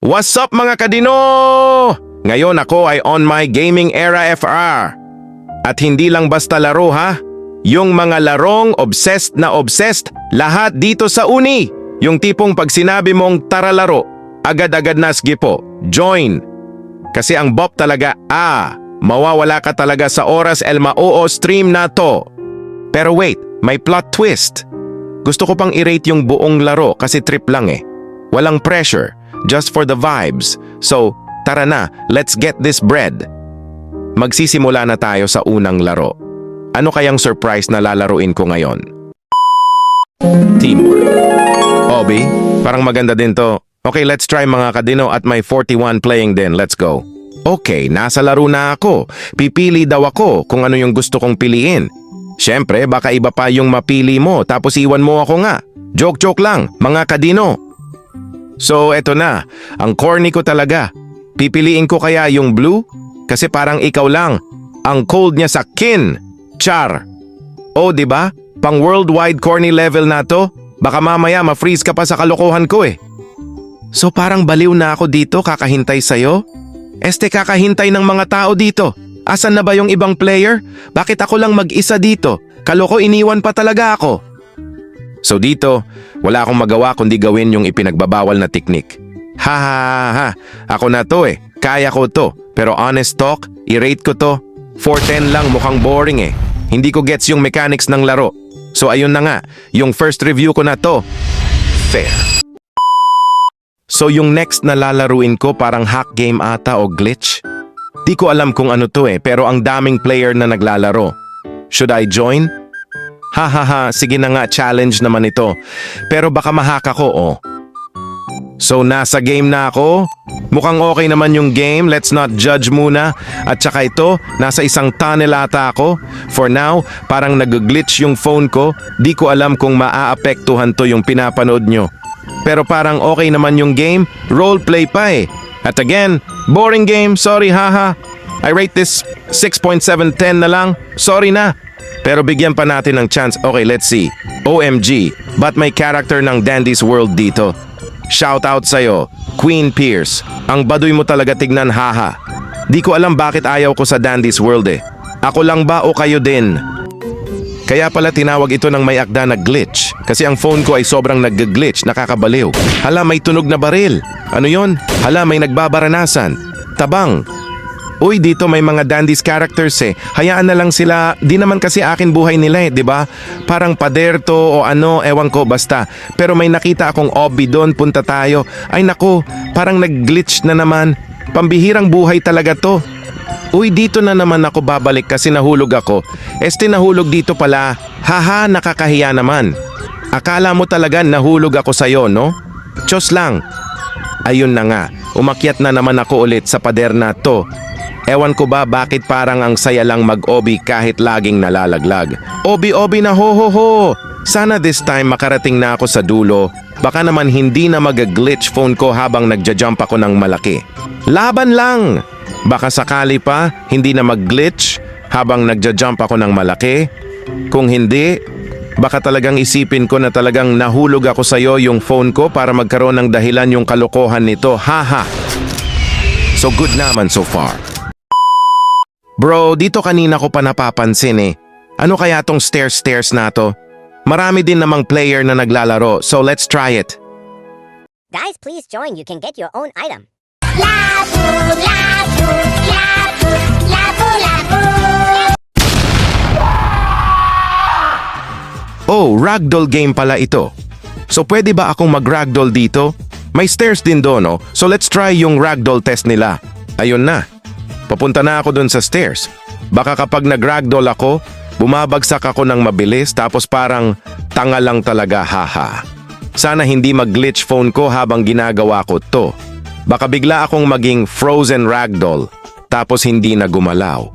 What's up mga kadino? Ngayon ako ay on my gaming era FR. At hindi lang basta laro ha. Yung mga larong obsessed na obsessed, lahat dito sa uni. Yung tipong pag sinabi mong tara laro, agad-agad na skipo, join. Kasi ang bop talaga, mawawala ka talaga sa oras el mao stream na to. Pero wait, may plot twist. Gusto ko pang i-rate yung buong laro kasi trip lang eh. Walang pressure. Just for the vibes. So, tara na, let's get this bread. Magsisimula na tayo sa unang laro. Ano kayang surprise na lalaruin ko ngayon? Teamwork. Obi, parang maganda din to. Okay, let's try mga kadino at may 41 playing din. Let's go. Okay, nasa laro na ako. Pipili daw ako kung ano yung gusto kong piliin. Siyempre, baka iba pa yung mapili mo tapos iwan mo ako nga. Joke-joke lang, mga kadino. So, eto na. Ang corny ko talaga. Pipiliin ko kaya yung blue? Kasi parang ikaw lang. Ang cold niya sa kin. Char. Oh, di ba? Pang worldwide corny level na to. Baka mamaya ma-freeze ka pa sa kalokohan ko eh. So, parang baliw na ako dito kakahintay sa'yo? Kakahintay ng mga tao dito. Asan na ba yung ibang player? Bakit ako lang mag-isa dito? Kaloko iniwan pa talaga ako. So dito, wala akong magawa kundi gawin yung ipinagbabawal na teknik. Ha. Ako na to eh. Kaya ko to. Pero honest talk, i-rate ko to. 4-10 lang, mukhang boring eh. Hindi ko gets yung mechanics ng laro. So ayun na nga, yung first review ko na to. Fair. So yung next na lalaruin ko parang hack game ata o glitch. Di ko alam kung ano to eh, pero ang daming player na naglalaro. Should I join? Ha, sige na nga, challenge naman ito. Pero baka mahack ako, oh. So, nasa game na ako. Mukhang okay naman yung game, let's not judge muna. At saka ito, nasa isang tunnel ata ako. For now, parang nag-glitch yung phone ko. Di ko alam kung maaapektuhan to yung pinapanood nyo. Pero parang okay naman yung game, roleplay pa eh. At again, boring game, sorry haha. I rate this 6.710 na lang, sorry na. Pero bigyan pa natin ng chance. Okay, let's see. OMG, ba't may character ng Dandy's World dito? Shout out sa'yo, Queen Pierce. Ang baduy mo talaga tignan, haha. Di ko alam bakit ayaw ko sa Dandy's World eh. Ako lang ba o kayo din? Kaya pala tinawag ito ng may akda na glitch. Kasi ang phone ko ay sobrang nag-glitch, nakakabaliw. Hala, may tunog na baril. Ano yon? Hala, may nagbabaranasan. Tabang. Uy, dito may mga Dandy's characters eh. Hayaan na lang sila. Di naman kasi akin buhay nila eh, di ba? Parang pader to o ano, ewan ko, basta. Pero may nakita akong obby doon, punta tayo. Ay nako, parang nag-glitch na naman. Pambihirang buhay talaga to. Uy, dito na naman ako babalik kasi nahulog ako. Nahulog dito pala. Haha, nakakahiya naman. Akala mo talaga nahulog ako sa'yo, no? Diyos lang. Ayun na nga, umakyat na naman ako ulit sa pader na to. Ewan ko ba bakit parang ang saya lang mag-obi kahit laging nalalaglag. Obi-obi na ho. Sana this time makarating na ako sa dulo. Baka naman hindi na mag-glitch phone ko habang nagja-jump ako ng malaki. Laban lang! Baka sakali pa hindi na mag-glitch habang nagja-jump ako ng malaki. Kung hindi, baka talagang isipin ko na talagang nahulog ako sa'yo yung phone ko para magkaroon ng dahilan yung kalokohan nito. Haha! So good naman so far. Bro, dito kanina ko pa napapansin eh. Ano kaya tong stairs na to? Marami din namang player na naglalaro, so let's try it. Guys, please join. You can get your own item. Oh, ragdoll game pala ito. So pwede ba akong mag-ragdoll dito? May stairs din doon, no? So let's try yung ragdoll test nila. Ayun na. Papunta na ako doon sa stairs. Baka kapag nag-ragdoll ako, bumabagsak ako ng mabilis tapos parang tanga lang talaga, haha. Sana hindi mag-glitch phone ko habang ginagawa ko to. Baka bigla akong maging frozen ragdoll tapos hindi na gumalaw.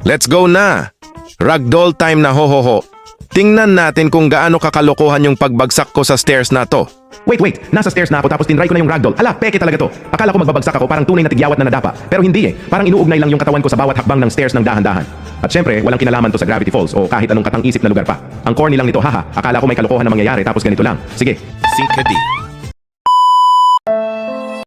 Let's go na! Ragdoll time na ho. Tingnan natin kung gaano kakalokohan yung pagbagsak ko sa stairs na to. Wait, nasa stairs na ako tapos tinry ko na yung ragdoll. Hala, peke talaga to. Akala ko magbabagsak ako parang tunay na tigyawat na nadapa. Pero hindi eh, parang inuugnay lang yung katawan ko sa bawat hakbang ng stairs ng dahan-dahan. At syempre, walang kinalaman to sa Gravity Falls o kahit anong katang-isip na lugar pa. Ang corny lang nito, haha. Akala ko may kalokohan na mangyayari tapos ganito lang. Sige. Sinkadi.